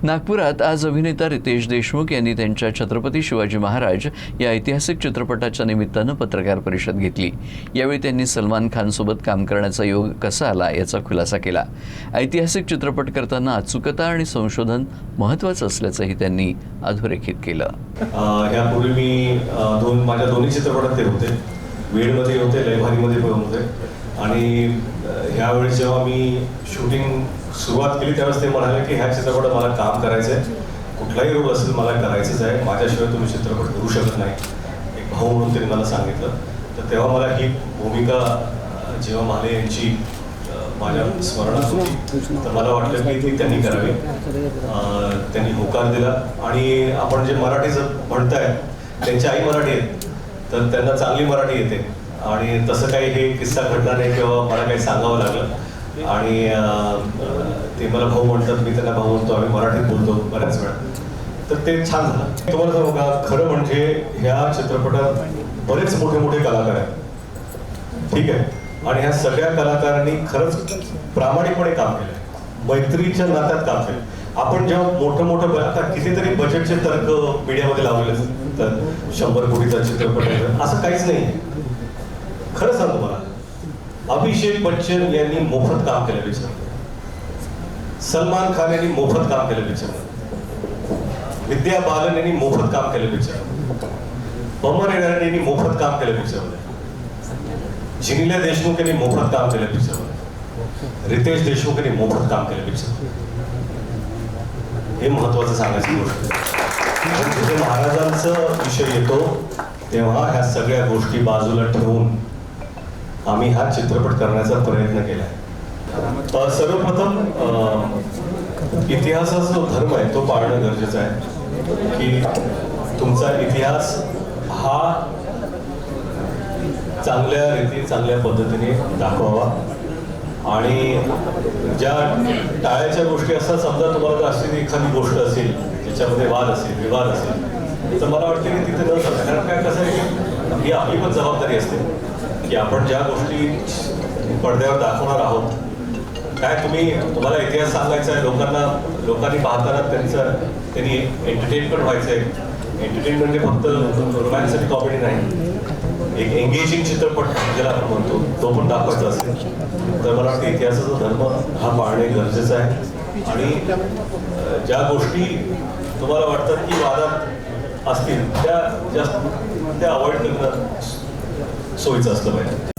नागपुरात आज अभिनेता रितेश देशमुख यांनी त्यांच्या छत्रपती शिवाजी महाराज या ऐतिहासिक चित्रपटाच्या निमित्तानं पत्रकार परिषद घेतली। यावेळी त्यांनी सलमान खानसोबत काम करण्याचा योग कसा आला याचा खुलासा केला। ऐतिहासिक चित्रपट करताना अचूकता आणि संशोधन महत्त्वाचं असल्याचंही त्यांनी अधोरेखित केलं। यापूर्वी मी माझ्या दोन्ही चित्रपटात ते होते, वेळमध्ये होते, लयभारीमध्ये पण होते आणि यावेळी जेव्हा मी शूटिंग सुरुवात केली त्यावेळेस ते म्हणाले की ह्या चित्रपटात मला काम करायचं आहे, कुठलाही रोल असेल मला करायचंच आहे, माझ्याशिवाय तुम्ही चित्रपट करू शकत नाही, एक भाऊ म्हणून त्यांनी मला सांगितलं। तर तेव्हा मला ही भूमिका जेव्हा माले यांची माझ्या स्मरणात होती तर मला वाटलं की ती त्यांनी करावी। त्यांनी होकार दिला आणि आपण जे मराठीचं म्हणताय त्यांची आई मराठी आहेत तर त्यांना चांगली मराठी येते आणि तसं काही हे किस्सा घडला नाही किंवा मला काही सांगावं लागलं आणि ते मला भाऊ म्हणतात, मी त्यांना भाऊ म्हणतो, आम्ही मराठीत बोलतो बऱ्याच वेळा, तर ते छान झालं। तुम्हाला सांगू का, खरं म्हणजे ह्या चित्रपटात बरेच मोठे मोठे कलाकार आहेत, ठीक आहे, आणि ह्या सगळ्या कलाकारांनी खरंच प्रामाणिकपणे काम केलं, मैत्रीच्या नात्यात काम केलं। आपण जेव्हा मोठं आता कितीतरी बजेटचे तर्क मीडियामध्ये लावले तर 100 कोटीचा चित्रपट आहे असं काहीच नाही। खरं सांगतो मला, अभिषेक बच्चन यांनी मोफत काम केलं पिक्चर, सलमान खान यांनी मोफत काम केलं पिक्चर, विद्या बालन यांनी मोफत काम केलं पिक्चर, बमन यांनी मोफत काम केलं पिक्चर, जिनिला देशमुख यांनी मोफत काम केलं पिक्चर, रितेश देशमुख यांनी मोफत काम केलं पिक्चर। हे महत्वाचं सांगायची गोष्ट आहे। जिथे महाराजांचा विषय येतो तेव्हा ह्या सगळ्या गोष्टी बाजूला ठेवून आम्ही हा चित्रपट करण्याचा प्रयत्न केला। सर्वप्रथम इतिहासाचा जो धर्म आहे तो पाळणं गरजेचं आहे की तुमचा इतिहास हा चांगल्या रीती चांगल्या पद्धतीने दाखवावा आणि ज्या टाळ्याच्या गोष्टी असतात, समजा तुम्हाला अशी एखादी गोष्ट असेल ज्याच्यामध्ये वाद असेल, विवाद असेल, तर मला वाटतं की तिथे न जाता, कारण काय कसं आहे ही आपली पण जबाबदारी असते की आपण ज्या गोष्टी पडद्यावर दाखवणार आहोत, काय तुम्हाला इतिहास सांगायचा आहे लोकांनी पाहताना त्यांनी एंटरटेन पण व्हायचं आहे। एंटरटेन म्हणजे फक्त रोमॅन्स आणि कॉमेडी नाही, एक एंगेजिंग चित्रपट ज्याला आपण म्हणतो तो पण दाखवायचा असेल तर मला वाटतं इतिहासाचा धर्म हा पाळणे गरजेचं आहे आणि ज्या गोष्टी तुम्हाला वाटतात की वादात असतील त्या अवॉइड करणं सोयीचं असलं पाहिजे।